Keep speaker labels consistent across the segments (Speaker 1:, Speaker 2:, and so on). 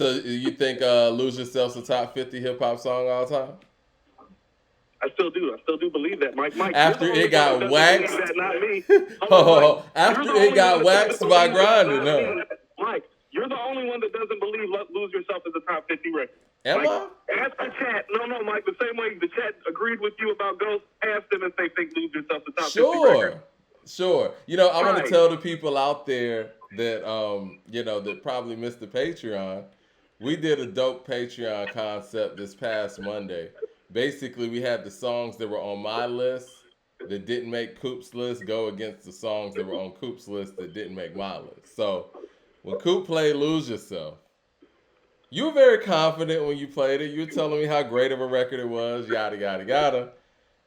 Speaker 1: So you think "Lose Yourself's" a top 50 hip hop song all time?
Speaker 2: I still do. I still do believe that, Mike. Mike, you're
Speaker 1: After
Speaker 2: the only
Speaker 1: it
Speaker 2: one that
Speaker 1: got
Speaker 2: doesn't believe
Speaker 1: waxed,
Speaker 2: that, not me. Hold on, Mike.
Speaker 1: oh,
Speaker 2: You're
Speaker 1: after
Speaker 2: the
Speaker 1: it
Speaker 2: only one
Speaker 1: got
Speaker 2: that doesn't
Speaker 1: waxed by
Speaker 2: believe that,
Speaker 1: grinding,
Speaker 2: not
Speaker 1: no.
Speaker 2: me. Mike, you're the only one that doesn't believe "Lose Yourself" is a top 50 record.
Speaker 1: Am
Speaker 2: Mike,
Speaker 1: I?
Speaker 2: ask the chat. No, Mike. The same way the chat agreed with you about Ghost, ask them if they think "Lose Yourself" is a top 50 record.
Speaker 1: Sure, sure. You know, I want to
Speaker 2: Right.
Speaker 1: tell the people out there that that probably missed the Patreon. We did a dope Patreon concept this past Monday. Basically, we had the songs that were on my list that didn't make Coop's list go against the songs that were on Coop's list that didn't make my list. So when Coop played "Lose Yourself," you were very confident when you played it. You were telling me how great of a record it was, yada yada yada.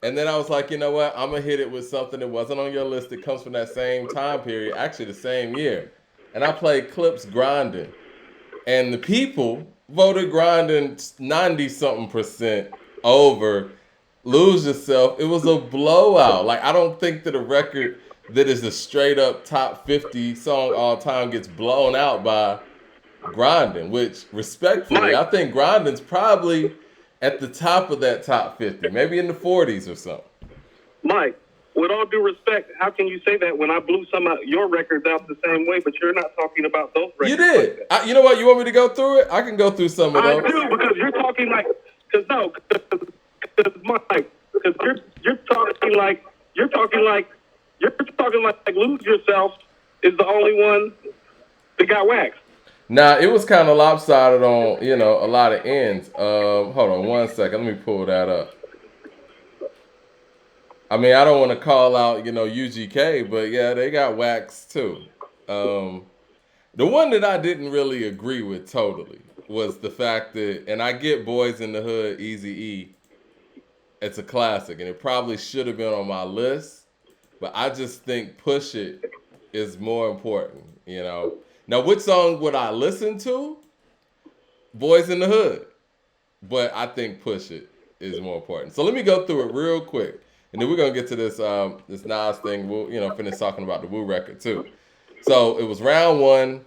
Speaker 1: And then I was like, you know what? I'm gonna hit it with something that wasn't on your list that comes from that same time period, actually the same year. And I played Clips Grinding. And the people voted Grinding 90 something percent over Lose Yourself. It was a blowout. Like, I don't think that a record that is a straight up top 50 song all time gets blown out by Grinding, which respectfully,
Speaker 2: Mike,
Speaker 1: I think Grinding's probably at the top of that top 50, maybe in the 40s or something.
Speaker 2: Mike, with all due respect, how can you say that when I blew some of your records out the same way, but you're not talking about those
Speaker 1: You
Speaker 2: records like
Speaker 1: did.
Speaker 2: that?
Speaker 1: You know what? You want me to go through it? I can go through some of
Speaker 2: I
Speaker 1: those.
Speaker 2: do because you're talking like, because no, because Mike, because you're talking like you're talking like Lose Yourself is the only one that got waxed.
Speaker 1: Now it was kind of lopsided on a lot of ends. Hold on one second. Let me pull that up. I mean, I don't want to call out UGK, but yeah, they got waxed too. Um, the one that I didn't really agree with totally was the fact that, and I get Boys in the Hood, Easy E. It's a classic, and it probably should have been on my list, but I just think Push It is more important. Now, which song would I listen to? Boys in the Hood, but I think Push It is more important. So let me go through it real quick, and then we're gonna get to this Nas thing. We'll finish talking about the Wu record too. So it was round one.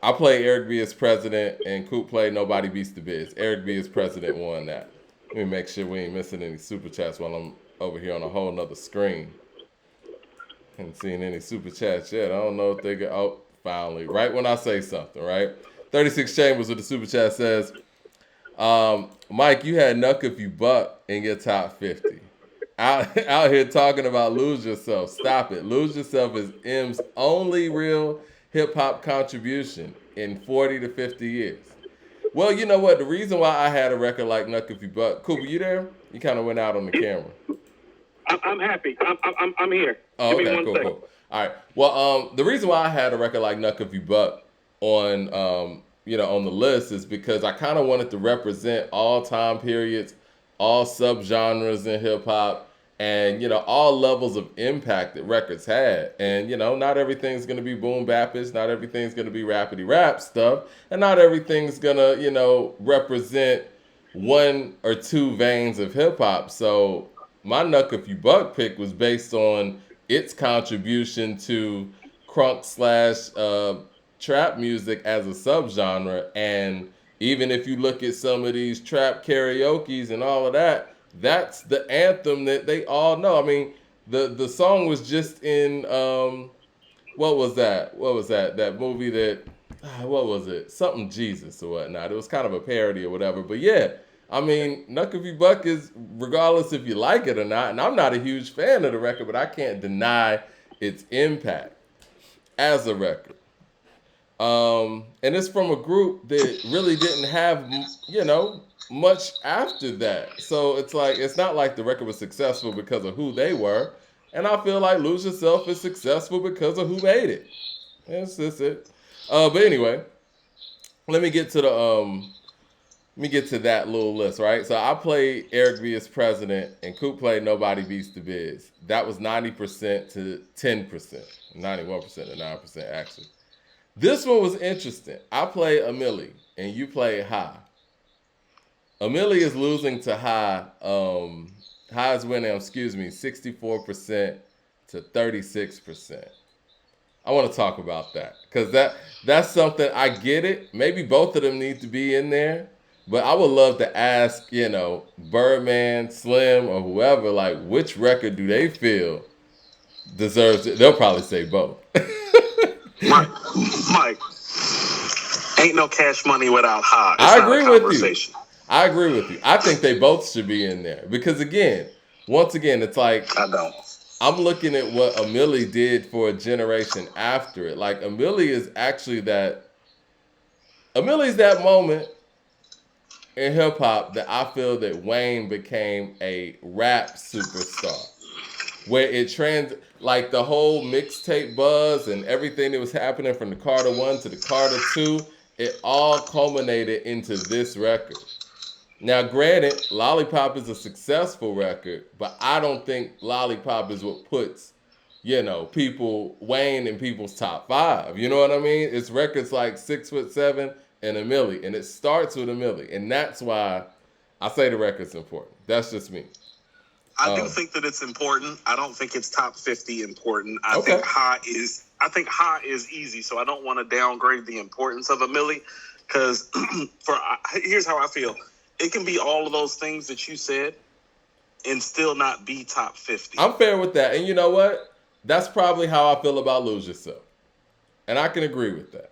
Speaker 1: I played Eric B as president, and Coop played Nobody Beats the Biz. Eric B as president won that. Let me make sure we ain't missing any super chats while I'm over here on a whole nother screen. Haven't seen any super chats yet. I don't know if they get. Oh, finally, right when I say something, right? 36 Chambers with the super chat says, Mike, you had Knuck If You Buck in your top 50. Out here talking about Lose Yourself. Stop it. Lose Yourself is M's only real hip hop contribution in 40 to 50 years. Well, you know what? The reason why I had a record like Knuck If You Buck, Cooper, you there? You kind of went out on the camera.
Speaker 2: I'm happy. I'm here.
Speaker 1: Oh,
Speaker 2: Give me
Speaker 1: okay,
Speaker 2: one
Speaker 1: cool,
Speaker 2: second.
Speaker 1: cool. All right. Well, the reason why I had a record like Knuck If You Buck on, on the list is because I kind of wanted to represent all time periods, all subgenres in hip hop, and all levels of impact that records had. And not everything's gonna be boom bapish, not everything's gonna be rapidy rap stuff, and not everything's gonna represent one or two veins of hip hop. So my Knuck If You Buck pick was based on its contribution to crunk slash trap music as a subgenre. And even if you look at some of these trap karaoke's and all of that, that's the anthem that they all know. I mean, the song was just in what was that? What was that? That movie that what was it? Something Jesus or whatnot. It was kind of a parody or whatever. But yeah, I mean, Knuck If You Buck is regardless if you like it or not. And I'm not a huge fan of the record, but I can't deny its impact as a record. And it's from a group that really didn't have, much after that. So it's like it's not like the record was successful because of who they were. And I feel like Lose Yourself is successful because of who made it. That's just it. But anyway, let me get to the let me get to that little list, right? So I played Eric B as president, and Coop played Nobody Beats the Biz. That was 90% to 10%, 91% to 9% actually. This one was interesting. I play a Millie, and you play High. Amelie is losing to High. High is winning, 64% to 36%. I want to talk about that because that's something I get it. Maybe both of them need to be in there, but I would love to ask, Birdman, Slim, or whoever, like which record do they feel deserves it? They'll probably say both.
Speaker 2: Mike, Mike, ain't no Cash Money without Ha. It's
Speaker 1: I
Speaker 2: not a
Speaker 1: agree with you.
Speaker 2: conversation.
Speaker 1: I agree with you. I think they both should be in there because once again, it's like
Speaker 2: I don't.
Speaker 1: I'm looking at what Amelie did for a generation after it. Like Ameli's that moment in hip hop that I feel that Wayne became a rap superstar. Where it like the whole mixtape buzz and everything that was happening from the Carter 1 to the Carter 2, it all culminated into this record. Now, granted, Lollipop is a successful record, but I don't think Lollipop is what puts, Wayne in people's top five. You know what I mean? It's records like 6'7" and a Millie, and it starts with a Millie, and that's why I say the record's important. That's just me.
Speaker 2: I do think that it's important. I don't think it's top 50 important. I
Speaker 1: Okay.
Speaker 2: think Ha is easy, so I don't want to downgrade the importance of a Millie because here's how I feel. It can be all of those things that you said and still not be top 50.
Speaker 1: I'm fair with that. And you know what? That's probably how I feel about Lose Yourself. And I can agree with that.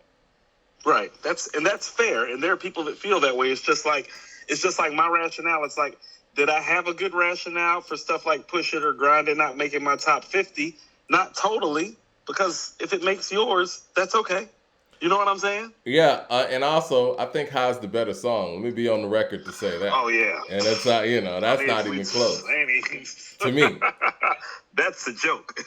Speaker 2: Right. That's fair. And there are people that feel that way. It's just like my rationale. It's like, did I have a good rationale for stuff like Push It or Grind It not making my top 50? Not totally, because if it makes yours, that's okay. You know what I'm saying?
Speaker 1: Yeah, and also I think High's the better song. Let me be on the record to say that.
Speaker 2: Oh yeah,
Speaker 1: and that's not that's not even close to me.
Speaker 2: That's a joke.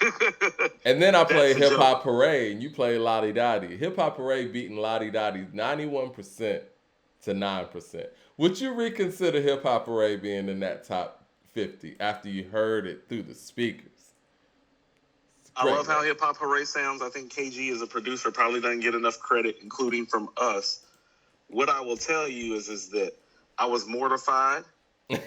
Speaker 1: And then I played Hip Hop Parade, and you played Lottie Dottie. Hip Hop Parade beating Lottie Dottie 91% to 9%. Would you reconsider Hip Hop Parade being in that top 50 after you heard it through the speakers?
Speaker 2: I love how Hip Hop Hooray sounds. I think KG as a producer probably doesn't get enough credit, including from us. What I will tell you is that I was mortified. I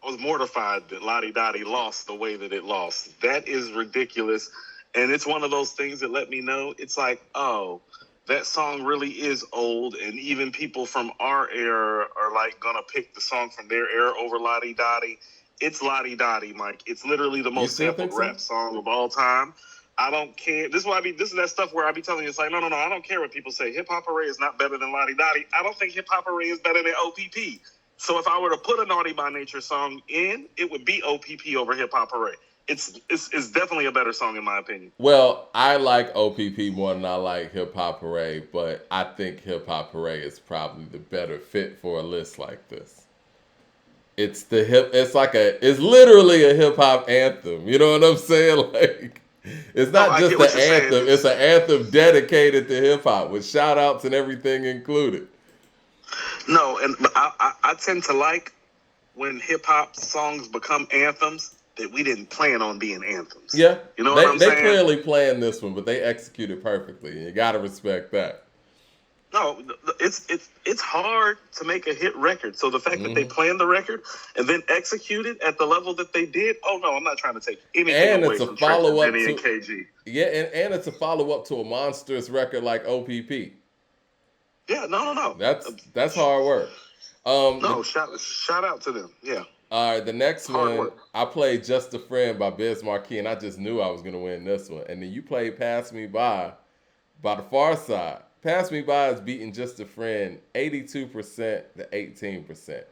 Speaker 2: was mortified that Lottie Dottie lost the way that it lost. That is ridiculous. And it's one of those things that let me know. It's like, oh, that song really is old. And even people from our era are like going to pick the song from their era over Lottie Dottie. It's Lottie Dottie, Mike. It's literally the most sampled rap song of all time. I don't care. This is that stuff where I be telling you, it's like, no, I don't care what people say. Hip Hop Hooray is not better than Lottie Dottie. I don't think Hip Hop Hooray is better than OPP. So if I were to put a Naughty by Nature song in, it would be OPP over Hip Hop Hooray. It's definitely a better song in my opinion.
Speaker 1: Well, I like OPP more than I like Hip Hop Hooray, but I think Hip Hop Hooray is probably the better fit for a list like this. It's literally a hip hop anthem. You know what I'm saying? Like, it's not just an anthem. It's an anthem dedicated to hip hop with shout outs and everything included.
Speaker 2: No, and I tend to like when hip hop songs become anthems that we didn't plan on being anthems.
Speaker 1: Yeah,
Speaker 2: you know what I'm saying?
Speaker 1: They clearly planned this one, but they executed perfectly. And you got to respect that.
Speaker 2: No, it's hard to make a hit record. So the fact that they planned the record and then executed at the level that they did, oh no, I'm not trying to take anything away from Benny and KG.
Speaker 1: Yeah, and it's a follow-up to a monstrous record like OPP.
Speaker 2: Yeah, no.
Speaker 1: That's hard work.
Speaker 2: Shout out to them. Yeah.
Speaker 1: All right, the next one, I played Just a Friend by Biz Markie, and I just knew I was going to win this one. And then you played Pass Me By the Far Side. Pass Me By is beating Just a Friend 82% to 18%.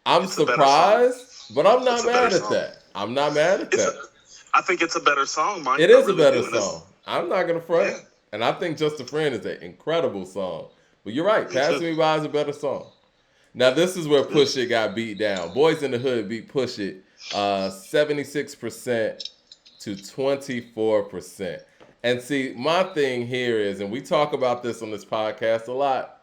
Speaker 1: I'm surprised, but I'm not mad at that. I'm not mad at that.
Speaker 2: I think it's a better song, Mike.
Speaker 1: It is a better song. I'm not going to front. Yeah. And I think Just a Friend is an incredible song. But you're right. Pass Me By is a better song. Now, this is where Push It got beat down. Boys in the Hood beat Push It 76% to 24%. And see, my thing here is, and we talk about this on this podcast a lot,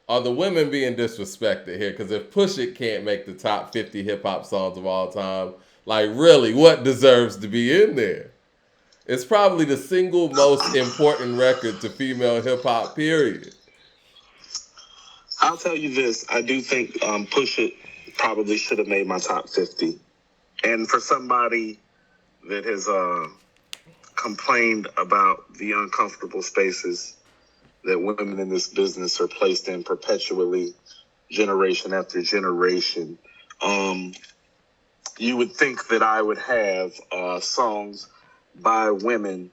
Speaker 1: are the women being disrespected here? Because if Push It can't make the top 50 hip-hop songs of all time, like really, what deserves to be in there? It's probably the single most important record to female hip-hop, period.
Speaker 2: I'll tell you this. I do think Push It probably should have made my top 50. And for somebody that has complained about the uncomfortable spaces that women in this business are placed in perpetually, generation after generation. You would think that I would have songs by women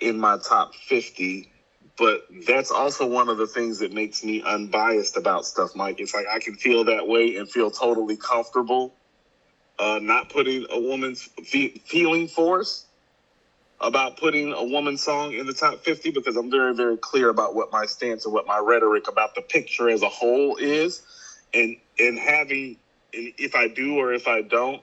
Speaker 2: in my top 50, but that's also one of the things that makes me unbiased about stuff, Mike. It's like I can feel that way and feel totally comfortable not putting a woman's feeling force about putting a woman's song in the top 50, because I'm very, very clear about what my stance and what my rhetoric about the picture as a whole is. And having, if I do or if I don't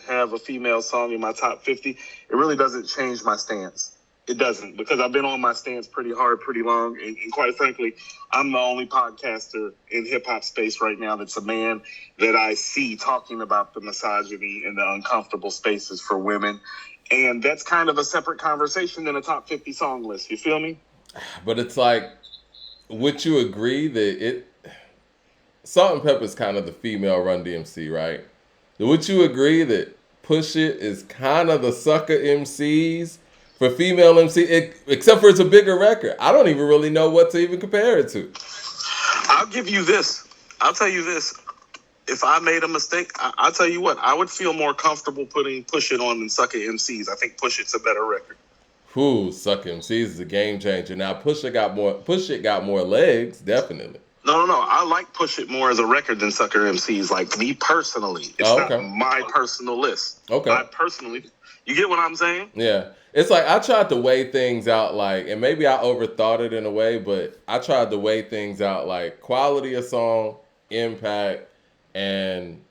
Speaker 2: have a female song in my top 50, it really doesn't change my stance. It doesn't, because I've been on my stance pretty hard, pretty long. And quite frankly, I'm the only podcaster in hip hop space right now that's a man that I see talking about the misogyny and the uncomfortable spaces for women. And that's kind of a separate conversation than a top 50 song list. You feel me?
Speaker 1: But it's like, would you agree that Salt and Pepper is kind of the female Run DMC, right? Would you agree that Push It is kind of the sucker MCs for female MC, except for it's a bigger record? I don't even really know what to even compare it to.
Speaker 2: I'll give you this. I'll tell you this. If I made a mistake, I'll tell you what, I would feel more comfortable putting Push It on than Sucker MCs. I think Push It's a better record.
Speaker 1: Who Sucker MCs is a game changer. Now Push It got more legs, definitely.
Speaker 2: No. I like Push It more as a record than Sucker MCs. Like me personally, it's not my personal list.
Speaker 1: Okay.
Speaker 2: I personally, you get what I'm saying?
Speaker 1: Yeah. It's like I tried to weigh things out, like, and maybe I overthought it in a way, but I tried to weigh things out, like quality of song, impact, and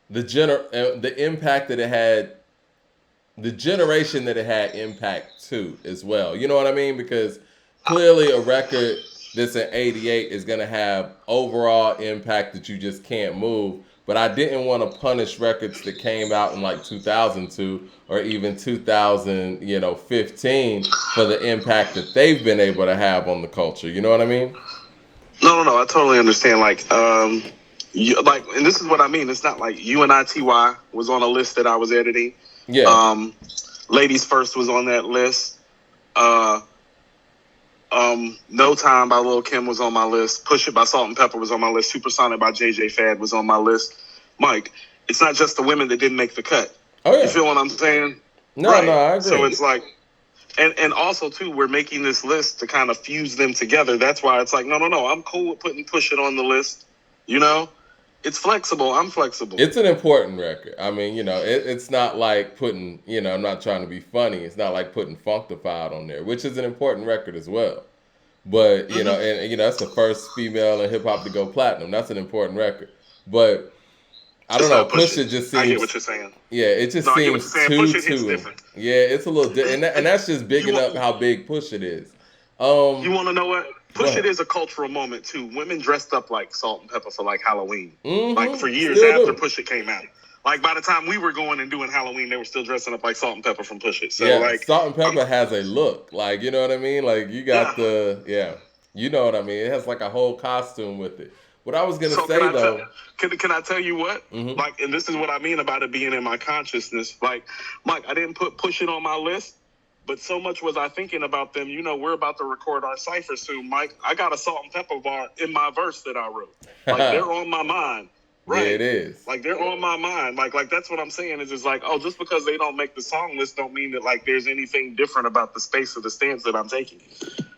Speaker 1: the impact that it had, the generation that it had impact to as well. You know what I mean? Because clearly a record that's in '88 is gonna have overall impact that you just can't move. But I didn't want to punish records that came out in like 2002 or even 2015 for the impact that they've been able to have on the culture. You know what I mean?
Speaker 2: No. I totally understand. Like, and this is what I mean. It's not like UNITY was on a list that I was editing.
Speaker 1: Yeah.
Speaker 2: Ladies First was on that list. No Time by Lil' Kim was on my list. Push It by Salt and Pepper was on my list. Supersonic by JJ Fad was on my list. Mike, it's not just the women that didn't make the cut.
Speaker 1: Oh, yeah.
Speaker 2: You feel what I'm saying?
Speaker 1: No, I agree.
Speaker 2: So it's like, and also, too, we're making this list to kind of fuse them together. That's why it's like, no. I'm cool with putting Push It on the list. You know? It's flexible. I'm flexible.
Speaker 1: It's an important record. I mean, it's not like putting, I'm not trying to be funny. It's not like putting Funkdafied on there, which is an important record as well. But, and that's the first female in hip hop to go platinum. That's an important record. But I don't know. Push It just seems.
Speaker 2: I get what you're saying.
Speaker 1: Yeah, it just seems too. Yeah, it's a little different, and that's just bigging up how big Push It is.
Speaker 2: You want to know what? Push It is a cultural moment too. Women dressed up like Salt and Pepper for like Halloween, like for years after Push It came out. Like by the time we were going and doing Halloween, they were still dressing up like Salt and Pepper from Push It. So like
Speaker 1: Salt and Pepper has a look, like you know what I mean. Like you got you know what I mean. It has like a whole costume with it. What I was gonna say though,
Speaker 2: can I tell you what? Like, and this is what I mean about it being in my consciousness. Like, Mike, I didn't put Push It on my list. But so much was I thinking about them. We're about to record our cypher soon, Mike. I got a Salt and Pepper bar in my verse that I wrote. Like, they're on my mind. Right?
Speaker 1: Yeah, it is.
Speaker 2: Like, they're on my mind. Like that's what I'm saying. Is just like, just because they don't make the song list don't mean that, like, there's anything different about the space of the stance that I'm taking.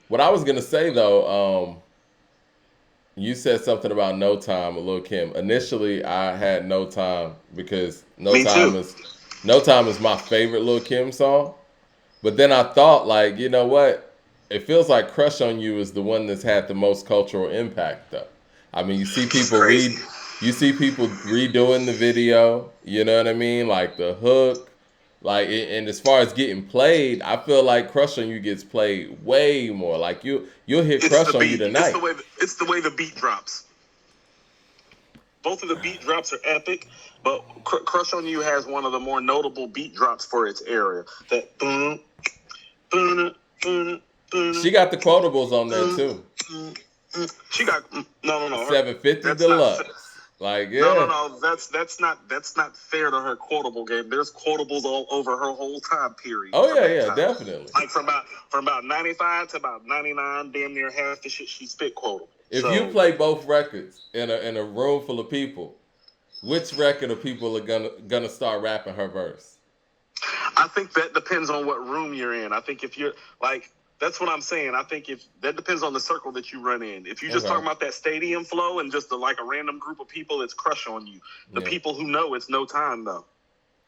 Speaker 2: What
Speaker 1: I was going to say, though, you said something about No Time with Lil' Kim. Initially, I had No Time because No Time is my favorite Lil' Kim song. But then I thought, like, you know what? It feels like Crush on You is the one that's had the most cultural impact, though. I mean, you see people redoing the video. You know what I mean? Like the hook, like, and as far as getting played, I feel like Crush on You gets played way more. Like you'll hit Crush on You tonight.
Speaker 2: It's the way the beat drops. Both of the beat drops are epic, but Crush on You has one of the more notable beat drops for its area. That
Speaker 1: she got the quotables on there too.
Speaker 2: She got no.
Speaker 1: 750 Deluxe. Like,
Speaker 2: No, no,
Speaker 1: yeah.
Speaker 2: no. That's not fair to her quotable game. There's quotables all over her whole time period
Speaker 1: Oh
Speaker 2: from
Speaker 1: yeah,
Speaker 2: that
Speaker 1: yeah,
Speaker 2: time.
Speaker 1: definitely.
Speaker 2: Like from about 95 to about 99, damn near half the shit she spit quotable.
Speaker 1: If you
Speaker 2: So
Speaker 1: play both records in a room full of people, which record of people are gonna start rapping her verse?
Speaker 2: I think that depends on what room you're in. I think if you're like, that's what I'm saying. I think if that depends on the circle that you run in. If you're just
Speaker 1: Okay.
Speaker 2: talking about that stadium flow and just like a random group of people, it's crush on you. The
Speaker 1: Yeah.
Speaker 2: people who know, it's no time though.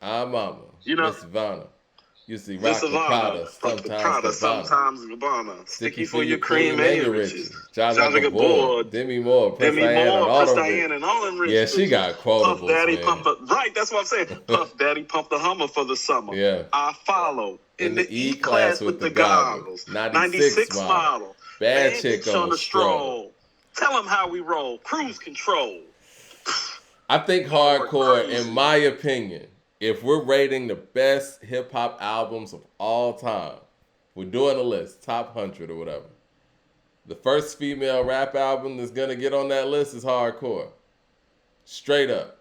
Speaker 1: Our mama,
Speaker 2: You know,
Speaker 1: Miss Vanna, used to
Speaker 2: Miss
Speaker 1: rock the
Speaker 2: Ivana,
Speaker 1: Prada,
Speaker 2: rock the
Speaker 1: sometimes
Speaker 2: Prada,
Speaker 1: Gabbana.
Speaker 2: sometimes Gabbana.
Speaker 1: Sticky
Speaker 2: Sticky
Speaker 1: for
Speaker 2: for
Speaker 1: your
Speaker 2: your cream
Speaker 1: cream
Speaker 2: and
Speaker 1: and
Speaker 2: your
Speaker 1: your
Speaker 2: riches.
Speaker 1: riches. Jive
Speaker 2: Sounds
Speaker 1: like a
Speaker 2: like a
Speaker 1: boy.
Speaker 2: boy.
Speaker 1: Demi Moore, Press
Speaker 2: Demi
Speaker 1: Diana, and
Speaker 2: Moore,
Speaker 1: all
Speaker 2: Chris
Speaker 1: them rich.
Speaker 2: Diane, and all them rich
Speaker 1: Yeah, she
Speaker 2: bitches.
Speaker 1: got
Speaker 2: Puff
Speaker 1: quotables,
Speaker 2: Daddy
Speaker 1: man.
Speaker 2: pump the right. That's what I'm saying. Puff Daddy pump the Hummer for the summer.
Speaker 1: Yeah.
Speaker 2: I follow
Speaker 1: In the E class with the goggles. 96
Speaker 2: 96
Speaker 1: model.
Speaker 2: model.
Speaker 1: Bad
Speaker 2: Bad
Speaker 1: chick
Speaker 2: bitch
Speaker 1: on
Speaker 2: on
Speaker 1: the
Speaker 2: the
Speaker 1: stroll.
Speaker 2: stroll. Tell them how we roll. Cruise control.
Speaker 1: I think
Speaker 2: Hard
Speaker 1: hardcore,
Speaker 2: crazy.
Speaker 1: in my opinion, if we're rating the best hip hop albums of all time, we're doing a list, top 100 or whatever. The first female rap album that's gonna get on that list is hardcore. Straight up.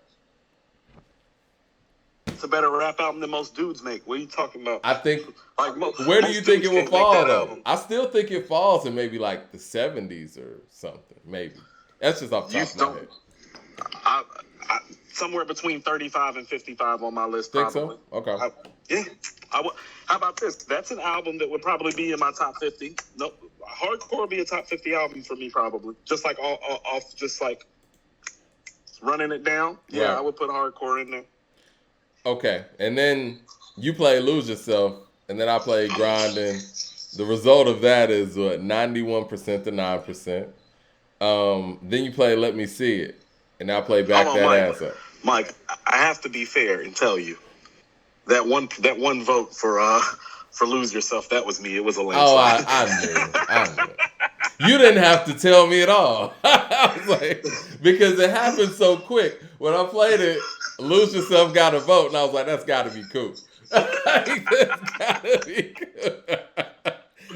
Speaker 2: It's a better rap album than most dudes make. What are you talking about?
Speaker 1: I think.
Speaker 2: Like
Speaker 1: Where do you
Speaker 2: most
Speaker 1: think it
Speaker 2: dudes
Speaker 1: will
Speaker 2: can't make
Speaker 1: fall
Speaker 2: that
Speaker 1: though?
Speaker 2: album.
Speaker 1: I still think it falls in maybe like the 70s or something. Maybe. That's just off the
Speaker 2: You
Speaker 1: top of my
Speaker 2: don't.
Speaker 1: head.
Speaker 2: I, somewhere between 35 and 55 on my list,
Speaker 1: Think
Speaker 2: probably.
Speaker 1: so? Okay.
Speaker 2: Yeah. How about this? That's an album that would probably be in my top 50. No, hardcore would be a top 50 album for me, probably. Just like off, just like running it down. Yeah,
Speaker 1: Right.
Speaker 2: I would put hardcore in there.
Speaker 1: Okay. And then you play Lose Yourself, and then I play Grinding. The result of that is what, 91% to 9%. Then you play Let Me See It, and I play Back
Speaker 2: Hold on,
Speaker 1: That
Speaker 2: Mike.
Speaker 1: Ass Up.
Speaker 2: Mike, I have to be fair and tell you that one vote for Lose Yourself, that was me. It was a landslide.
Speaker 1: Oh, I knew. You didn't have to tell me at all. I was like, because it happened so quick. When I played it, Lose Yourself got a vote, and I was like, that's got to be cool. That's got to be cool.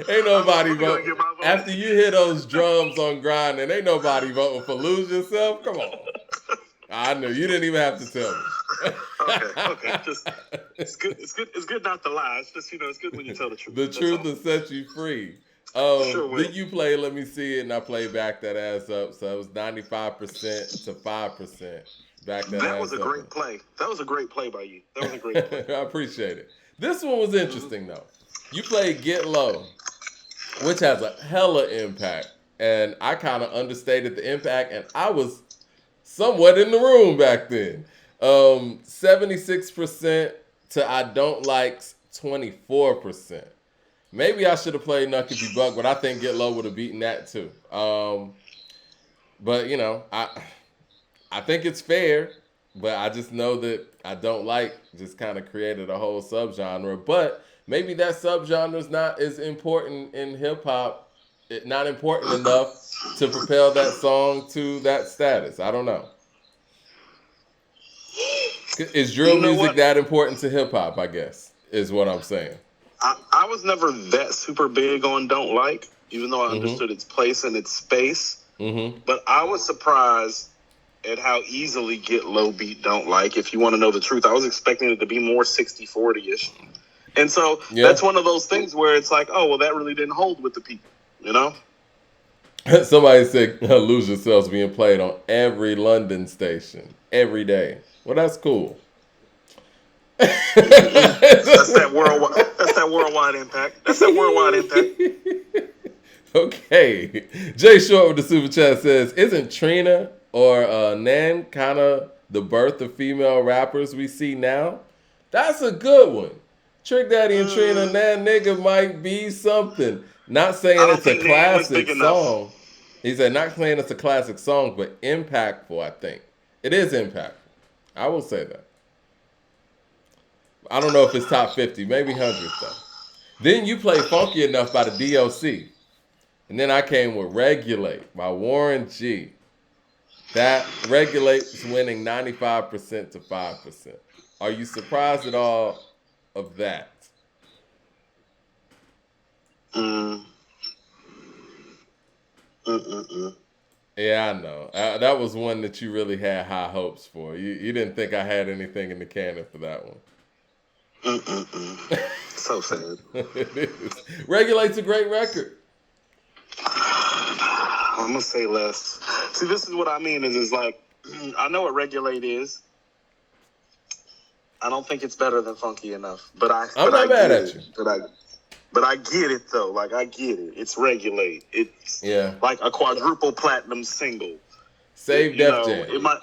Speaker 1: Ain't nobody voting. After you hear those drums on Grinding, ain't nobody voting for Lose Yourself. Come on. I knew. You didn't even have to tell me.
Speaker 2: Okay. Just it's good. It's good not to lie. It's just it's good when you tell the truth.
Speaker 1: The
Speaker 2: That's
Speaker 1: truth
Speaker 2: all.
Speaker 1: will set you free.
Speaker 2: Sure will.
Speaker 1: Then you play Let Me See It, and I play Back That Ass Up. So it was 95% to 5%. Back That
Speaker 2: That
Speaker 1: Ass
Speaker 2: was a
Speaker 1: Up.
Speaker 2: great play. That was a great play by you. That was a great play.
Speaker 1: I appreciate it. This one was interesting, though. You played Get Low, which has a hella impact. And I kind of understated the impact, and I was somewhat in the room back then. 76% to I Don't Likes 24%. Maybe I should have played Nuck If You Buck, but I think Get Low would have beaten that too. But I think it's fair, but I just know that I Don't Like just kind of created a whole subgenre. But maybe that subgenre is not as important in hip hop, not important enough to propel that song to that status. I don't know. Is drill music that important to hip hop? I guess is what I'm saying.
Speaker 2: I was never that super big on Don't Like, even though I understood its place and its space. But I was surprised at how easily Get Low beat Don't Like. If you want to know the truth, I was expecting it to be more 60-40-ish. And so that's one of those things where it's like, oh, well, that really didn't hold with the people,
Speaker 1: Somebody said Lose Yourself's being played on every London station every day. Well, that's cool.
Speaker 2: That's that worldwide impact. That's that worldwide impact.
Speaker 1: Okay. Jay Short with the super chat says, isn't Trina or Nan kind of the birth of female rappers we see now? That's a good one. Trick Daddy and Trina, Nan nigga might be something. Not saying it's a classic song. He said, not saying it's a classic song, but impactful, I think. It is impactful. I will say that. I don't know if it's top 50, maybe 100 though. Then you play Funky Enough by the DOC. And then I came with Regulate by Warren G. That Regulate's winning 95% to 5%. Are you surprised at all of that? Yeah, I know. That was one that you really had high hopes for. You didn't think I had anything in the cannon for that one.
Speaker 2: So sad.
Speaker 1: It is. Regulate's a great record.
Speaker 2: I'm gonna say less. See, this is what I mean. Is like, I know what Regulate is. I don't think it's better than Funky Enough,
Speaker 1: I'm not mad at you.
Speaker 2: But I get it though. Like I get it. It's Regulate. It's like a quadruple platinum single.
Speaker 1: Save Def Jam.
Speaker 2: It might.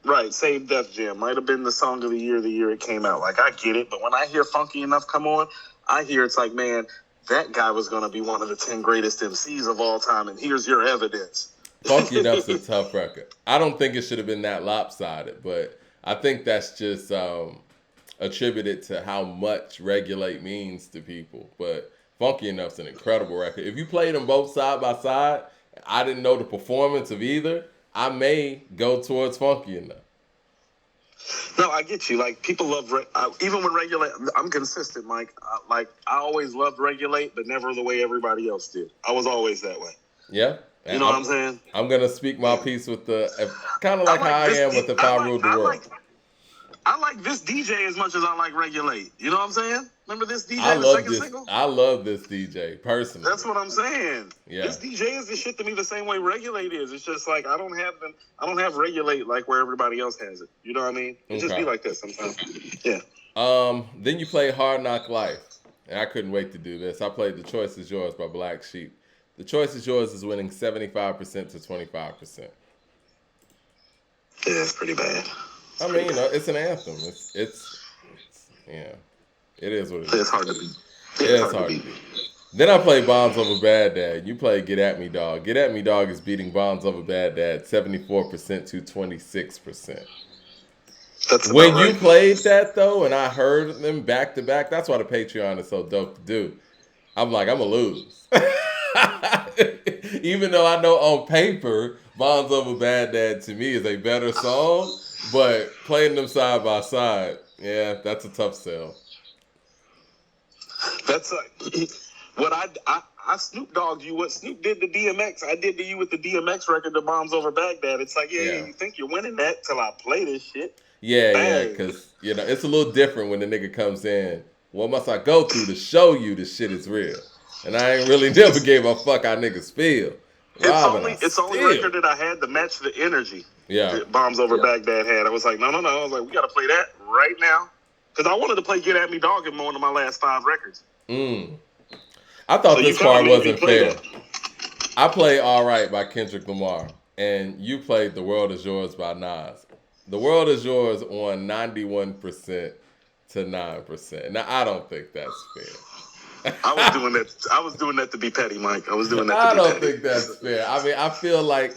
Speaker 2: Right, Save Def Jam might have been the song of the year it came out. Like I get it, but when I hear Funky Enough come on, I hear it's like, man, that guy was gonna be one of the 10 greatest MCs of all time, and here's your evidence.
Speaker 1: Funky Enough's a tough record. I don't think it should have been that lopsided, but I think that's just attributed to how much Regulate means to people. But Funky Enough's an incredible record. If you played them both side by side, I didn't know the performance of either, I may go towards Funky Enough.
Speaker 2: No, I get you. Like people love even with Regulate. I'm consistent, Mike. I always loved Regulate, but never the way everybody else did. I was always that way.
Speaker 1: Yeah,
Speaker 2: you know what I'm saying.
Speaker 1: I'm gonna speak my piece with the kind of like how I am with If I Ruled the World.
Speaker 2: I like this DJ as much as I like Regulate. You know what I'm saying? Remember this DJ, the second single?
Speaker 1: I love this DJ, personally.
Speaker 2: That's what I'm saying.
Speaker 1: Yeah.
Speaker 2: This DJ is the shit to me the same way Regulate is. It's just like I don't have Regulate like where everybody else has it. You know what I mean? It just be like that sometimes. Yeah.
Speaker 1: Then you play Hard Knock Life. And I couldn't wait to do this. I played The Choice Is Yours by Black Sheep. The Choice Is Yours is winning 75% to 25%.
Speaker 2: Yeah, it's pretty bad.
Speaker 1: I mean, it's an anthem. It's yeah. It is what it is.
Speaker 2: It's hard to beat.
Speaker 1: It's hard to beat. Then I play Bombs Over Bad Dad. You play Get At Me Dog. Get At Me Dog is beating Bombs Over Bad Dad 74% to 26%. When right. You played that, though, and I heard them back to back, that's why the Patreon is so dope to do. I'm like, I'm going to lose. Even though I know on paper, Bombs Over Bad Dad to me is a better song, but playing them side by side, yeah, that's a tough sell.
Speaker 2: That's like what I Snoop Dogged you. What Snoop did to DMX, I did to you with the DMX record, The Bombs Over Baghdad. It's like, yeah, you think you're winning that till I play this shit.
Speaker 1: Yeah, because it's a little different when the nigga comes in. What must I go through to show you this shit is real? And I ain't really never gave a fuck how niggas feel.
Speaker 2: It's only record that I had to match the energy.
Speaker 1: Yeah,
Speaker 2: that Bombs Over Baghdad had. I was like, no. I was like, we got to play that right now. Because I wanted to play Get At Me Dog in one of my last 5 records.
Speaker 1: I thought this part wasn't fair. I played All Right by Kendrick Lamar, and you played The World Is Yours by Nas. The World Is Yours on 91% to 9%. Now, I don't think that's fair.
Speaker 2: I was doing that to be petty, Mike. I was doing that to
Speaker 1: I
Speaker 2: be petty.
Speaker 1: I don't think that's fair. I mean, I feel like,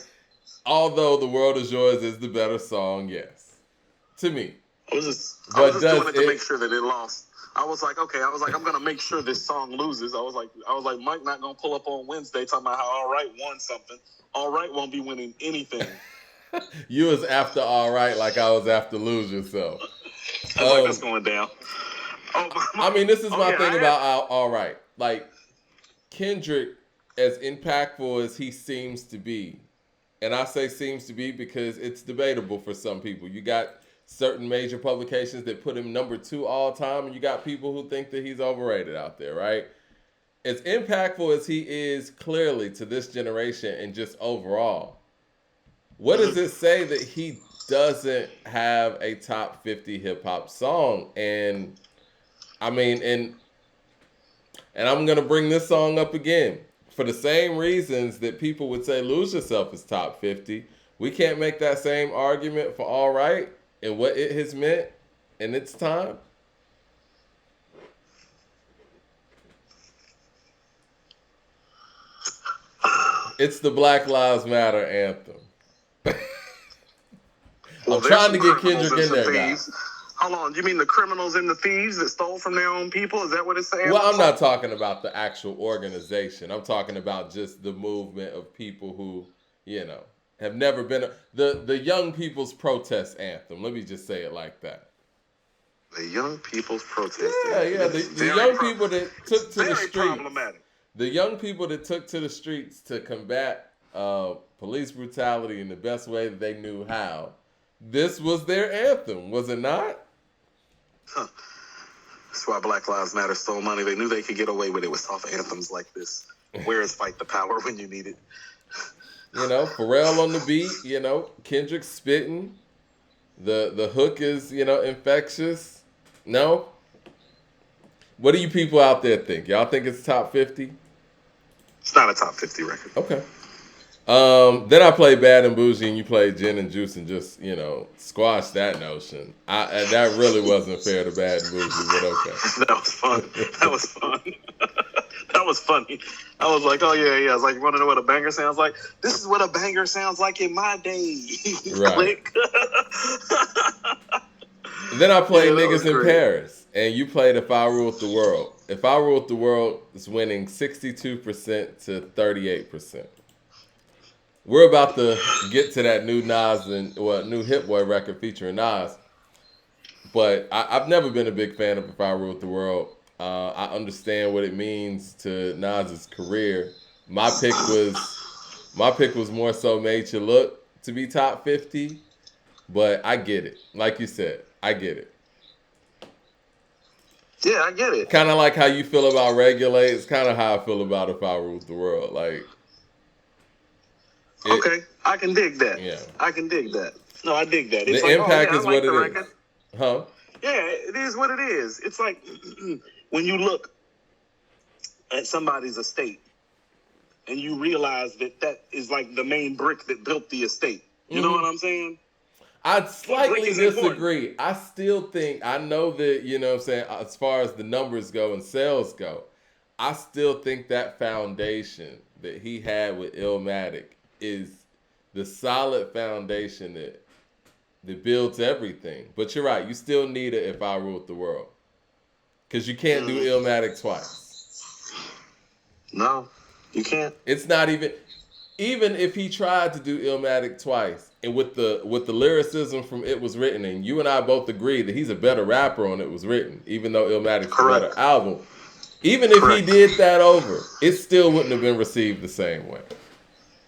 Speaker 1: although The World Is Yours is the better song, yes, to me.
Speaker 2: I was just doing it to make sure that it lost. I was like, I'm gonna make sure this song loses. I was like, Mike not gonna pull up on Wednesday talking about how All Right won something. All Right won't be winning anything.
Speaker 1: You was after All Right like I was after Lose Yourself.
Speaker 2: Like that's going down.
Speaker 1: I mean, this is my thing about All Right. Like, Kendrick, as impactful as he seems to be, and I say seems to be because it's debatable for some people. You got certain major publications that put him number 2 all time, and you got people who think that he's overrated out there, right? As impactful as he is clearly to this generation and just overall, what does it say that he doesn't have a top 50 hip hop song? And I mean, and I'm going to bring this song up again. For the same reasons that people would say Lose Yourself is top 50, we can't make that same argument for All Right and what it has meant in its time. It's the Black Lives Matter anthem. I'm trying to get Kendrick in there, guys.
Speaker 2: Hold on, you mean the criminals and the thieves that stole from their own people? Is that what it's saying?
Speaker 1: Well, I'm not talking about the actual organization. I'm talking about just the movement of people who, have never been the young people's protest anthem. Let me just say it like that.
Speaker 2: The young people's protest.
Speaker 1: Yeah. The young people that took to the streets.
Speaker 2: Problematic.
Speaker 1: The young people that took to the streets to combat police brutality in the best way that they knew how. This was their anthem, was it not?
Speaker 2: Huh. That's why Black Lives Matter stole money. They knew they could get away with it with off anthems like this. Where is Fight the Power when you need it?
Speaker 1: Pharrell on the beat, Kendrick spitting. The hook is, infectious. No? What do you people out there think? Y'all think it's top 50?
Speaker 2: It's not a top 50 record.
Speaker 1: Okay. Then I played Bad and Bougie, and you played Gin and Juice, and just squash that notion. And that really wasn't fair to Bad and Bougie, but okay.
Speaker 2: That was fun. That was fun. That was funny. I was like, oh yeah. I was like, you want to know what a banger sounds like? This is what a banger sounds like in my day.
Speaker 1: Right.
Speaker 2: Click.
Speaker 1: Then I played Niggas in Paris, and you played If I Ruled the World. If I Ruled the World is winning 62% to 38%. We're about to get to that new new Hit Boy record featuring Nas. But I've never been a big fan of If I Ruled the World. I understand what it means to Nas's career. My pick was more so Made You Look to be top 50, but I get it. Like you said, I get it.
Speaker 2: Yeah, I get it.
Speaker 1: Kind of like how you feel about Regulate. It's kind of how I feel about If I Ruled the World.
Speaker 2: Okay, I can dig that.
Speaker 1: Yeah,
Speaker 2: I can dig that. No, I dig that.
Speaker 1: It's the impact is what it is. Huh?
Speaker 2: Yeah, it is what it is. It's like when you look at somebody's estate and you realize that is like the main brick that built the estate. You know what I'm saying?
Speaker 1: I'd slightly disagree. I still think, I know that, what I'm saying, as far as the numbers go and sales go, I still think that foundation that he had with Illmatic is the solid foundation that builds everything. But you're right, you still need it If I Ruled the World. Because you can't do Illmatic twice.
Speaker 2: No, you can't.
Speaker 1: It's not even if he tried to do Illmatic twice, and with the lyricism from It Was Written, and you and I both agree that he's a better rapper on It Was Written, even though Illmatic's a better album. Even if he did that over, it still wouldn't have been received the same way.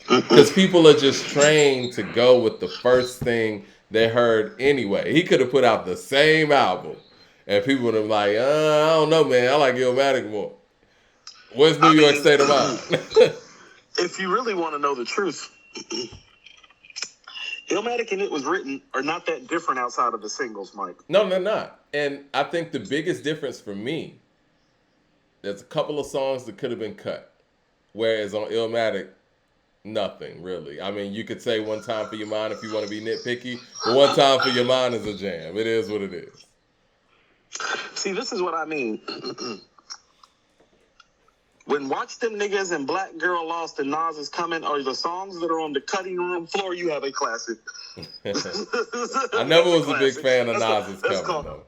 Speaker 1: Because people are just trained to go with the first thing they heard anyway. He could have put out the same album, and people would have been like, I don't know, man. I like Illmatic more. Where's New York State of Mind?
Speaker 2: If you really want to know the truth, Illmatic and It Was Written are not that different outside of the singles, Mike.
Speaker 1: No, they're not. And I think the biggest difference for me, there's a couple of songs that could have been cut. Whereas on Illmatic, nothing really. I mean, you could say One Time for Your Mind if you want to be nitpicky, but One Time for Your Mind is a jam. It is what it is.
Speaker 2: See, this is what I mean. When Watch Them Niggas and Black Girl Lost and Nas Is Coming are the songs that are on the cutting room floor, you have a classic.
Speaker 1: I never was a big fan of Nas Is Coming, though.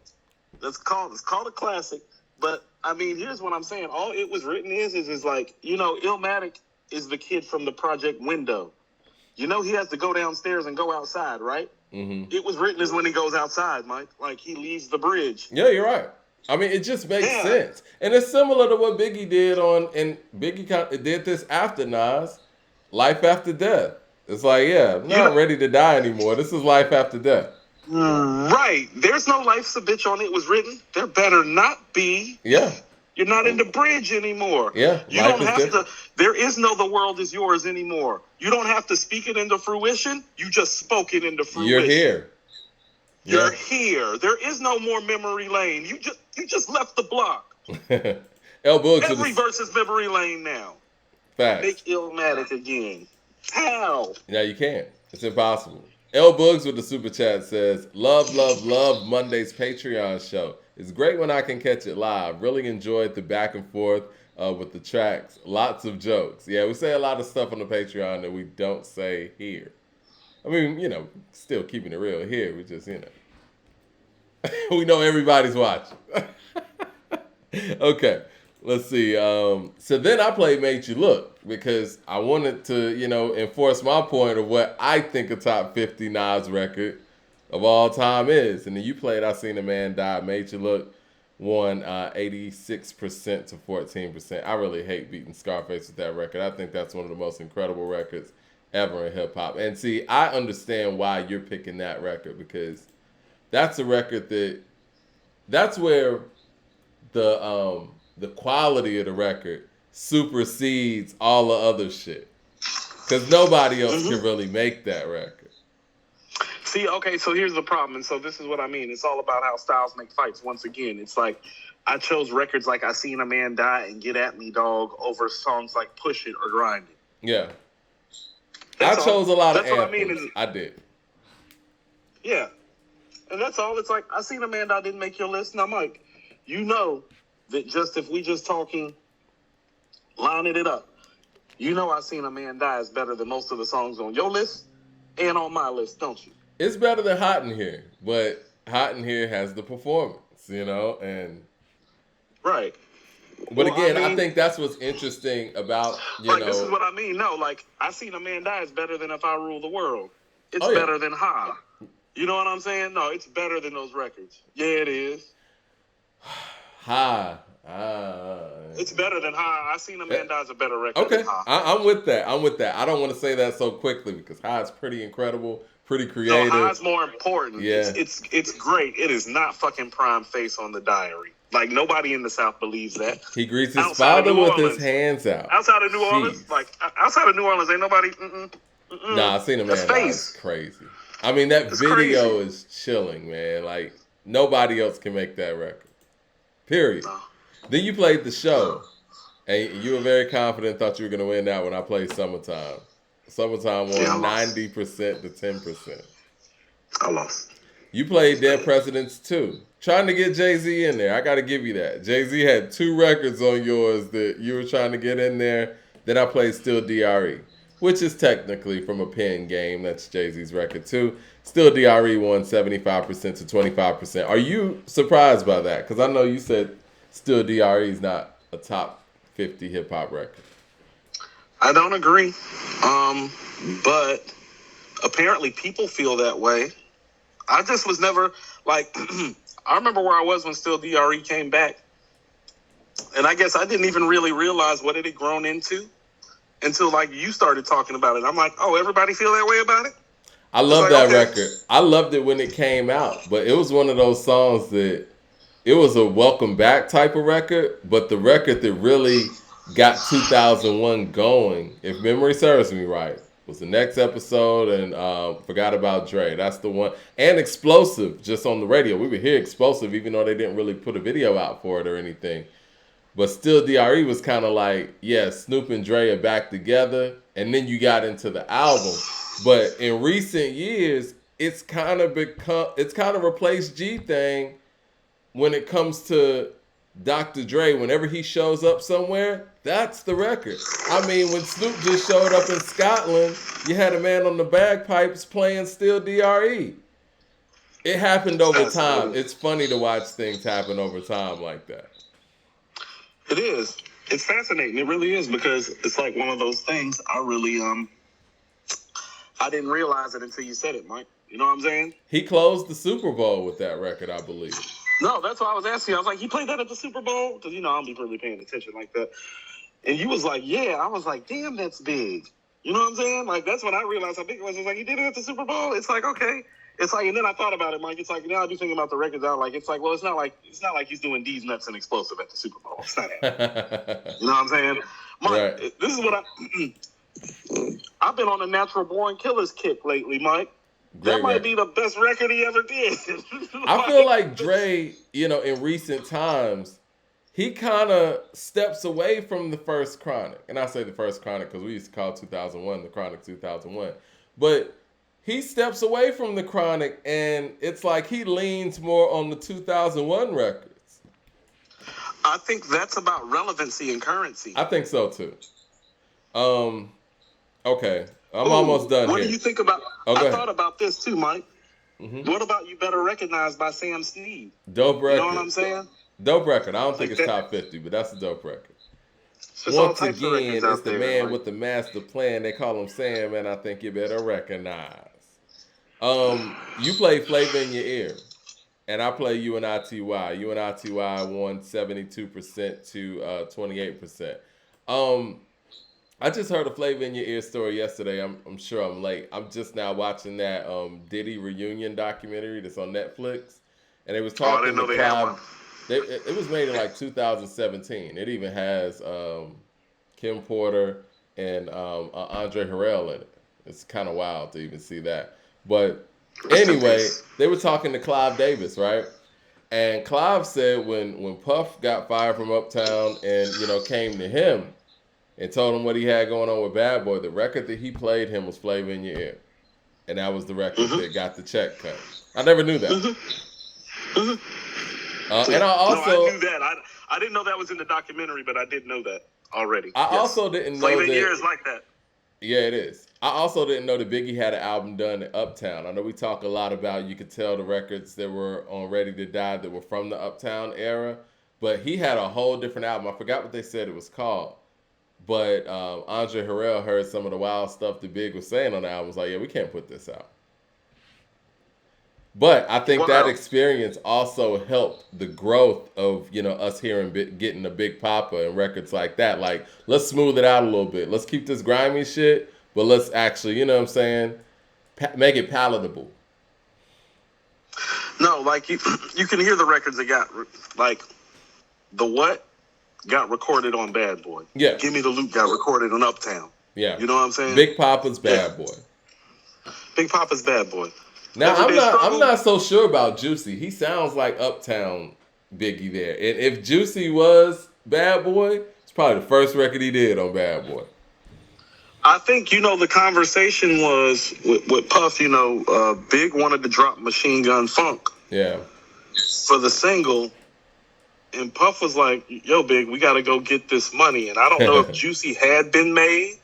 Speaker 2: It's called a classic. But, I mean, here's what I'm saying. All It Was Written is like, Illmatic is the kid from the Project Window. He has to go downstairs and go outside, right? Mm-hmm. It Was Written is when he goes outside, Mike. Like, he leaves the bridge.
Speaker 1: Yeah, you're right. I mean, it just makes sense. And it's similar to what Biggie did and Biggie did this after Nas, Life After Death. It's like, I'm not ready to die anymore. This is life after death.
Speaker 2: Right. There's no Life's a Bitch on It Was Written. There better not be.
Speaker 1: Yeah.
Speaker 2: You're not in the bridge anymore.
Speaker 1: Yeah.
Speaker 2: You don't have to. There is no The World Is Yours anymore. You don't have to speak it into fruition. You just spoke it into fruition.
Speaker 1: You're here.
Speaker 2: You're here. There is no more memory lane. You just left the block.
Speaker 1: L Boogs
Speaker 2: Every verse is memory lane now.
Speaker 1: Facts.
Speaker 2: Make Illmatic again. How?
Speaker 1: Yeah, you can't. It's impossible. L Boogs with the super chat says, love Monday's Patreon show. It's great when I can catch it live. Really enjoyed the back and forth with the tracks. Lots of jokes. Yeah, we say a lot of stuff on the Patreon that we don't say here. I mean, still keeping it real here. We just, we know everybody's watching. Okay, let's see. So then I played Made You Look because I wanted to, enforce my point of what I think a top 50 Nas record of all time is. And then you played I Seen a Man Die, Made You Look won 86% to 14%. I really hate beating Scarface with that record. I think that's one of the most incredible records ever in hip hop. And see, I understand why you're picking that record, because that's a record that's where the quality of the record supersedes all the other shit. Because nobody else can really make that record.
Speaker 2: See, okay, so here's the problem. And so this is what I mean. It's all about how styles make fights. Once again, it's like I chose records like I Seen a Man Die and Get At Me Dog over songs like Push It or Grind It.
Speaker 1: Yeah. I chose a lot of anthems.
Speaker 2: What I mean.
Speaker 1: I did.
Speaker 2: Yeah. And that's all. It's like, I Seen a Man Die didn't make your list. Now, Mike, you know that just if we just talking, lining it up, you know I Seen a Man Die is better than most of the songs on your list and on my list, don't you?
Speaker 1: It's better than Hot in Here, but Hot in Here has the performance, and
Speaker 2: right.
Speaker 1: But well, again, I think that's what's interesting about
Speaker 2: this is what I mean. No, like I Seen a Man Die is better than If I Rule the World. It's better than Ha. You know what I'm saying? No, it's better than those records. Yeah, it is.
Speaker 1: Ha.
Speaker 2: It's better than Ha. I Seen a Man Die is a better record than Ha.
Speaker 1: I'm with that. I don't want to say that so quickly because Ha is pretty incredible, pretty creative.
Speaker 2: No, Ha's more important.
Speaker 1: Yeah.
Speaker 2: It's great. It is not fucking Prime Face on the Diary. Like, nobody in the South believes that.
Speaker 1: He greets his father with his hands out.
Speaker 2: Outside of New Orleans, ain't nobody.
Speaker 1: Nah, I Seen a Man Die is crazy. I mean, that video is chilling, man. Like, nobody else can make that record. Period. No. Then you played The Show, and you were very confident, thought you were going to win that when I played Summertime. Summertime won 90% to 10%.
Speaker 2: I lost.
Speaker 1: You played Dead Presidents too. Trying to get Jay-Z in there. I got to give you that. Jay-Z had 2 records on yours that you were trying to get in there. Then I played Still DRE, which is technically from a pen game. That's Jay-Z's record too. Still DRE won 75% to 25%. Are you surprised by that? Because I know you said Still DRE is not a top 50 hip-hop record.
Speaker 2: I don't agree. But apparently people feel that way. I just was never, like, I remember where I was when Still DRE came back. And I guess I didn't even really realize what it had grown into until, like, you started talking about it. I'm like, oh, everybody feel that way about it?
Speaker 1: I love that record. I loved it when it came out. But it was one of those songs that it was a welcome back type of record. But the record that really got 2001 going, if memory serves me right, was the Next Episode and Forgot About Dre. That's the one. And Explosive, just on the radio. We would hear Explosive even though they didn't really put a video out for it or anything. But Still DRE was kind of like, yeah, Snoop and Dre are back together. And then you got into the album. But in recent years, it's kind of replaced G-Thing when it comes to Dr. Dre. Whenever he shows up somewhere, that's the record. I mean, when Snoop just showed up in Scotland, you had a man on the bagpipes playing Still DRE. It happened over time. It's funny to watch things happen over time like that.
Speaker 2: It is. It's fascinating. It really is, because it's like one of those things I really, I didn't realize it until you said it, Mike. You know what I'm saying?
Speaker 1: He closed the Super Bowl with that record, I believe.
Speaker 2: No, that's why I was asking. I was like, he played that at the Super Bowl? Because, I don't be really paying attention like that. And you was like, yeah. I was like, damn, that's big. You know what I'm saying? Like, that's when I realized how big it was. It's like, he did it at the Super Bowl? It's like, okay. It's like, and then I thought about it, Mike. It's like, now I be thinking about the records out. Like, it's like, well, it's not like he's doing D's Nuts and Explosive at the Super Bowl. It's not happening. You know what I'm saying? Mike, right. This is what I've been on a Natural Born Killers kick lately, Mike. That might be the best record he ever did.
Speaker 1: I feel like Dre, in recent times, he kind of steps away from the first Chronic. And I say the first Chronic because we used to call 2001 the Chronic 2001. But he steps away from the Chronic, and it's like he leans more on the 2001 records.
Speaker 2: I think that's about relevancy and currency.
Speaker 1: I think so, too. Okay. I'm almost done
Speaker 2: what
Speaker 1: here.
Speaker 2: Do you think about? I thought about this too, Mike. Mm-hmm. What about You Better Recognize by Sam Snead?
Speaker 1: Dope record.
Speaker 2: You know what I'm saying?
Speaker 1: Dope record. I don't think it's top 50, but that's a dope record. Once again, it's the man with the master plan. They call him Sam, and I think you better recognize. You play Flavor in Your Ear. and I play UNITY. UNITY won 72% to 28%. Um, I just heard a Flavor in Your Ear story yesterday. I'm sure I'm late. I'm just now watching that Diddy reunion documentary that's on Netflix, and they was
Speaker 2: Oh, I didn't
Speaker 1: talking to
Speaker 2: know they had
Speaker 1: Clive.
Speaker 2: one.
Speaker 1: It was made in like 2017. It even has Kim Porter and Andre Harrell in it. It's kind of wild to even see that. But
Speaker 2: Rest in
Speaker 1: anyway,
Speaker 2: peace.
Speaker 1: they were talking to Clive Davis, right? And Clive said when Puff got fired from Uptown and came to him and told him what he had going on with Bad Boy, the record that he played him was Flavor in Your Ear, and that was the record
Speaker 2: Mm-hmm.
Speaker 1: that got the check cut. I never knew that.
Speaker 2: Mm-hmm. Mm-hmm.
Speaker 1: And
Speaker 2: No, I knew that. I didn't know that was in the documentary, but I did know that already.
Speaker 1: I
Speaker 2: Yes.
Speaker 1: also didn't know
Speaker 2: Flavor in
Speaker 1: that.
Speaker 2: Year is like that.
Speaker 1: Yeah, it is. I also didn't know that Biggie had an album done in Uptown. I know we talk a lot about you could tell the records that were on Ready to Die that were from the Uptown era, but he had a whole different album. I forgot what they said it was called. But Andre Harrell heard some of the wild stuff that Big was saying on the album. Was like, yeah, we can't put this out. But I think that
Speaker 2: Wow.
Speaker 1: experience also helped the growth of us hearing getting a Big Papa and records like that. Like, let's smooth it out a little bit. Let's keep this grimy shit, but let's actually, you know what I'm saying, make it palatable.
Speaker 2: No, like you can hear the records that got like the what got recorded on Bad Boy.
Speaker 1: Yeah,
Speaker 2: Give Me the Loot got recorded on Uptown.
Speaker 1: yeah.
Speaker 2: You know what I'm saying?
Speaker 1: Big Papa's
Speaker 2: Yeah.
Speaker 1: Bad Boy.
Speaker 2: Big Papa's Bad Boy.
Speaker 1: Now
Speaker 2: Everyday
Speaker 1: I'm
Speaker 2: Struggle.
Speaker 1: not so sure about Juicy. He sounds like Uptown Biggie there. And if Juicy was Bad Boy, it's probably the first record he did on Bad Boy.
Speaker 2: I think the conversation was with Puff. Big wanted to drop Machine Gun Funk
Speaker 1: Yeah.
Speaker 2: for the single, and Puff was like, "Yo, Big, we got to go get this money." And I don't know if Juicy had been made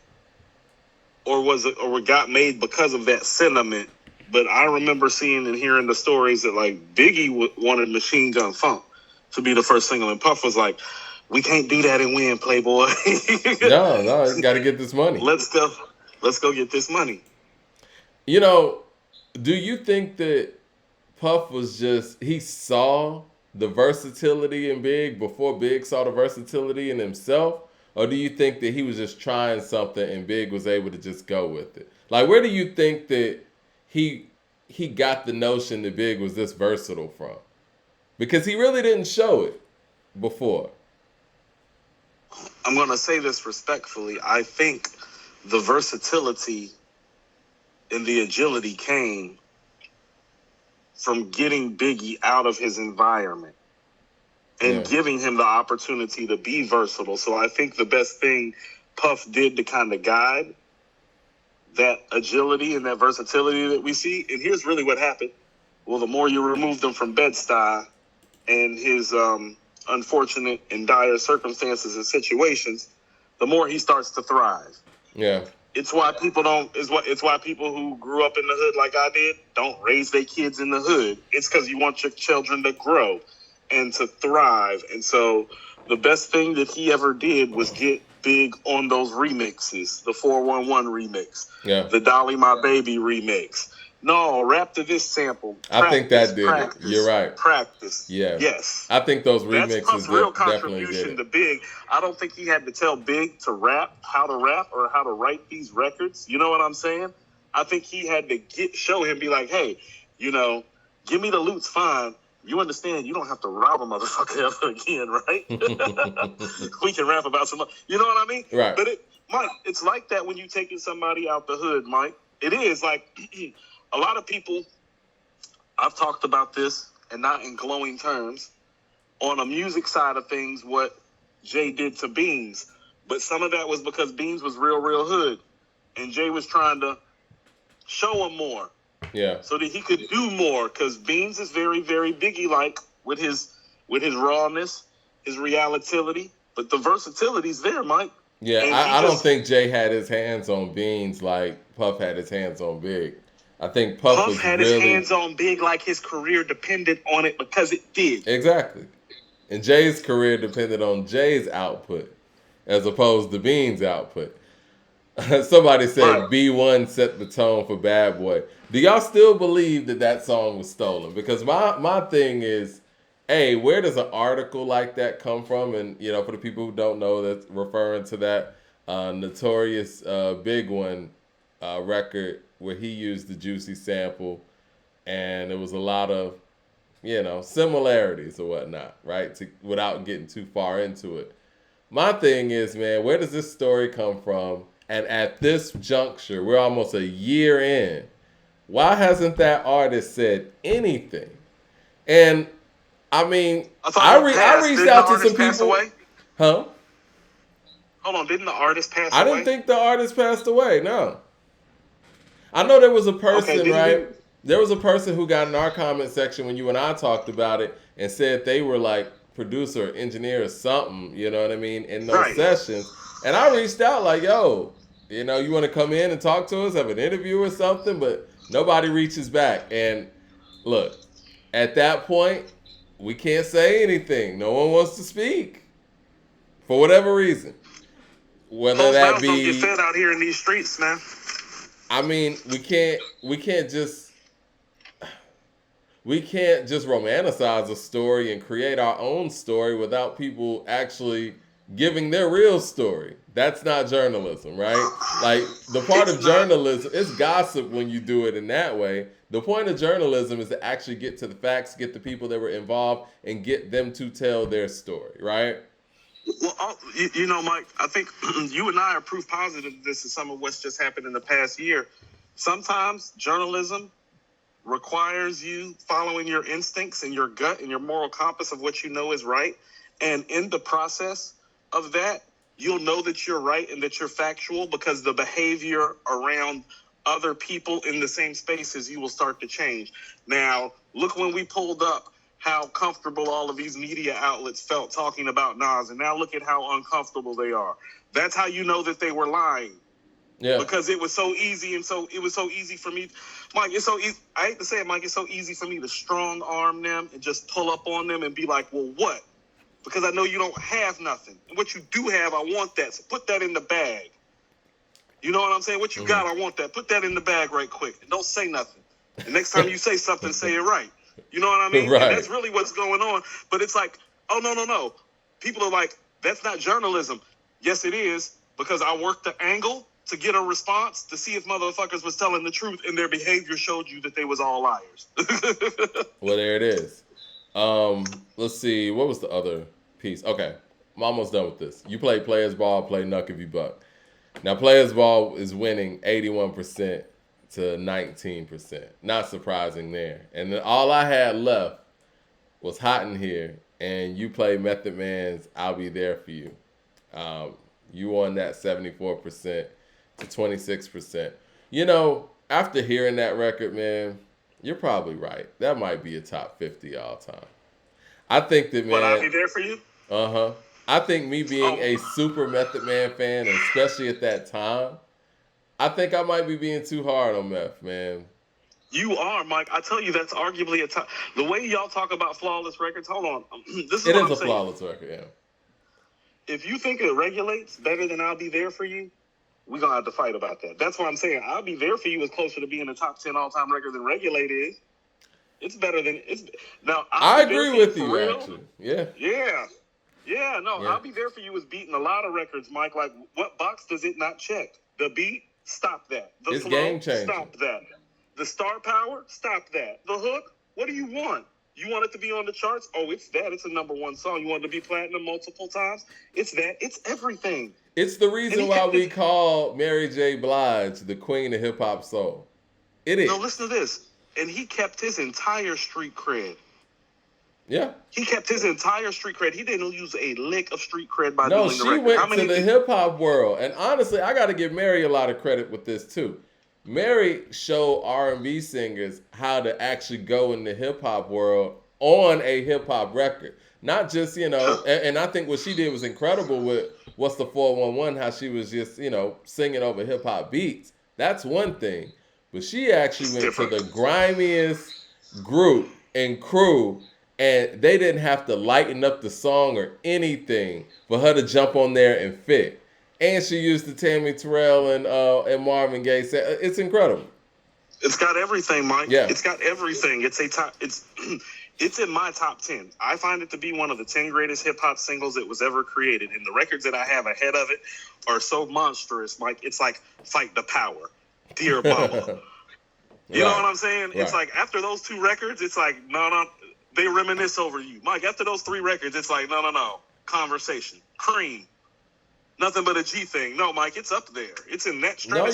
Speaker 2: or got made because of that sentiment. But I remember seeing and hearing the stories that like Biggie wanted Machine Gun Funk to be the first single, and Puff was like, "We can't do that and win, Playboy."
Speaker 1: No, you got to get this money.
Speaker 2: Let's go get this money.
Speaker 1: You know, do you think that Puff was just he saw the versatility in Big before Big saw the versatility in himself? Or do you think that he was just trying something and Big was able to just go with it? Like, where do you think that he got the notion that Big was this versatile from? Because he really didn't show it before.
Speaker 2: I'm going to say this respectfully. I think the versatility and the agility came from getting Biggie out of his environment and giving him the opportunity to be versatile. So I think the best thing Puff did to kind of guide that agility and that versatility that we see, and here's really what happened. Well, the more you remove them from Bed-Stuy and his unfortunate and dire circumstances and situations, the more he starts to thrive.
Speaker 1: Yeah.
Speaker 2: It's why people it's why people who grew up in the hood like I did don't raise their kids in the hood. It's because you want your children to grow and to thrive. And so the best thing that he ever did was get Big on those remixes, the 411 remix, the Dolly My Baby remix. No, rap to this sample.
Speaker 1: I think that did it. You're right.
Speaker 2: Practice.
Speaker 1: Yeah.
Speaker 2: Yes.
Speaker 1: I think those
Speaker 2: That's
Speaker 1: remixes
Speaker 2: Puff's real
Speaker 1: definitely
Speaker 2: contribution
Speaker 1: did
Speaker 2: to
Speaker 1: it.
Speaker 2: Big. I don't think he had to tell Big to rap, how to rap, or how to write these records. You know what I'm saying? I think he had to show him, be like, hey, give me the loot's fine. You understand? You don't have to rob a motherfucker ever again, right? We can rap about some. You know what I mean?
Speaker 1: Right.
Speaker 2: But Mike, it's like that when you taking somebody out the hood, Mike. It is like a lot of people. I've talked about this, and not in glowing terms, on a music side of things, what Jay did to Beans. But some of that was because Beans was real hood, and Jay was trying to show him more.
Speaker 1: Yeah.
Speaker 2: So that he could do more, because Beans is very, very Biggie-like with his rawness, his reality, but the versatility's there, Mike.
Speaker 1: Yeah, I don't think Jay had his hands on Beans like Puff had his hands on Big. I think Puff
Speaker 2: had his hands on Big like his career depended on it, because it did.
Speaker 1: Exactly. And Jay's career depended on Jay's output as opposed to Beans' output. Somebody
Speaker 2: Right.
Speaker 1: said B1 set the tone for Bad Boy. Do y'all still believe that that song was stolen? Because my thing is, hey, where does an article like that come from? And for the people who don't know, that's referring to that notorious Big One record where he used the Juicy sample, and it was a lot of similarities or whatnot, right? Without getting too far into it. My thing is, man, where does this story come from? And at this juncture, we're almost a year in. Why hasn't that artist said anything? And I mean,
Speaker 2: I thought he
Speaker 1: I
Speaker 2: passed.
Speaker 1: reached
Speaker 2: Didn't the
Speaker 1: out to some
Speaker 2: artist pass
Speaker 1: people,
Speaker 2: away?
Speaker 1: huh?
Speaker 2: Hold on, didn't the artist pass
Speaker 1: I didn't
Speaker 2: away?
Speaker 1: think the artist passed away. No, I know there was a
Speaker 2: Okay,
Speaker 1: person,
Speaker 2: didn't
Speaker 1: right?
Speaker 2: he?
Speaker 1: There was a person who got in our comment section when you and I talked about it and said they were like producer, or engineer, or something. You know what I mean? In those
Speaker 2: Right.
Speaker 1: sessions, and I reached out like, "Yo, you want to come in and talk to us, have an interview or something?" But nobody reaches back. And look, at that point, we can't say anything. No one wants to speak for whatever reason. Whether
Speaker 2: Closed
Speaker 1: that
Speaker 2: mouths don't get
Speaker 1: be,
Speaker 2: fed out here in these streets, man.
Speaker 1: I mean, we can't just romanticize a story and create our own story without people actually giving their real story. That's not journalism, right? Like the part
Speaker 2: It's
Speaker 1: of
Speaker 2: not.
Speaker 1: journalism, it's gossip when you do it in that way. The point of journalism is to actually get to the facts, get the people that were involved, and get them to tell their story, right?
Speaker 2: Well, you know, Mike, I think you and I are proof positive this is some of what's just happened in the past year. Sometimes journalism requires you following your instincts and your gut and your moral compass of what you know is right. And in the process of that, you'll know that you're right and that you're factual because the behavior around other people in the same spaces you will start to change. Now, look when we pulled up how comfortable all of these media outlets felt talking about Nas, and now look at how uncomfortable they are. That's how you know that they were lying.
Speaker 1: Yeah.
Speaker 2: Because it was so easy, and so it was so easy for me, Mike. It's so easy. I hate to say it, Mike. It's so easy for me to strong arm them and just pull up on them and be like, "Well, what?" Because I know you don't have nothing, and what you do have, I want that. So put that in the bag. You know what I'm saying? What you got, I want that. Put that in the bag right quick, and don't say nothing. The next time you say something, say it right. You know what I mean? And
Speaker 1: Right.
Speaker 2: that's really what's going on. But it's like, oh no, no, no. People are like, that's not journalism. Yes, it is, because I worked the angle to get a response to see if motherfuckers was telling the truth, and their behavior showed you that they was all liars.
Speaker 1: Well, there it is. Let's see. What was the other piece? Okay, I'm almost done with this. You play players ball, play Nuck if you buck. Now, players ball is winning 81% to 19%. Not surprising there. And then all I had left was Hot in Here, and you play Method Man's "I'll Be There for You." Um, you won that 74% to 26%. After hearing that record, man, you're probably right. That might be a top 50 all time. I think that,
Speaker 2: But I'll
Speaker 1: man,
Speaker 2: be there for you.
Speaker 1: uh-huh. I think me being
Speaker 2: Oh,
Speaker 1: a super Method Man fan, and especially at that time, I think I might be being too hard on Meth, man.
Speaker 2: you are, Mike. I tell you, that's arguably a top. The way y'all talk about flawless records. Hold on. This is
Speaker 1: It
Speaker 2: what
Speaker 1: is
Speaker 2: I'm
Speaker 1: a
Speaker 2: saying.
Speaker 1: flawless record, yeah.
Speaker 2: If you think it regulates better than I'll Be There for You, we're gonna have to fight about that. That's what I'm saying. I'll Be There for You is closer to being a top 10 all-time record than Regulate is. It's better than it's now. I'll
Speaker 1: I
Speaker 2: Be There
Speaker 1: agree
Speaker 2: for You
Speaker 1: with
Speaker 2: for
Speaker 1: you,
Speaker 2: real.
Speaker 1: actually. Yeah,
Speaker 2: Yeah. Yeah, no,
Speaker 1: yeah.
Speaker 2: I'll Be There for You is beating a lot of records, Mike. Like, what box does it not check? The beat, stop that. The
Speaker 1: It's
Speaker 2: flow,
Speaker 1: game changing.
Speaker 2: stop that. The star power, stop that. The hook, what do you want? You want it to be on the charts? Oh, it's that. It's a number one song. You want it to be platinum multiple times? It's that. It's everything.
Speaker 1: It's the
Speaker 2: And
Speaker 1: reason
Speaker 2: he
Speaker 1: why
Speaker 2: kept
Speaker 1: we
Speaker 2: his.
Speaker 1: call Mary J. Blige the queen of hip hop soul. It
Speaker 2: No,
Speaker 1: is.
Speaker 2: listen to this. And he kept his entire street cred.
Speaker 1: Yeah.
Speaker 2: He kept his entire street cred. He didn't lose a lick of street cred by
Speaker 1: No,
Speaker 2: doing the
Speaker 1: she
Speaker 2: record. How
Speaker 1: went to
Speaker 2: many?
Speaker 1: the hip hop world, and honestly, I got to give Mary a lot of credit with this too. Mary showed R&B singers how to actually go in the hip hop world on a hip hop record, not just And I think what she did was incredible with "What's the 411," how she was just singing over hip hop beats. That's one thing, but she actually
Speaker 2: It's
Speaker 1: went to
Speaker 2: different.
Speaker 1: the grimiest group and crew, and they didn't have to lighten up the song or anything for her to jump on there and fit. And she used the Tammy Terrell and Marvin Gaye. It's incredible.
Speaker 2: It's got everything, Mike.
Speaker 1: Yeah.
Speaker 2: It's got everything. It's a top. It's in my top 10. I find it to be one of the 10 greatest hip hop singles that was ever created. And the records that I have ahead of it are so monstrous, Mike. It's like Fight the Power, Dear Mama. You know what I'm saying? Right. It's like after those 2 records, it's like, no, they reminisce over you. Mike, after those 3 records, it's like, no. Conversation. Cream. Nothing but a G thing. No, Mike, it's up there. It's in that stratosphere.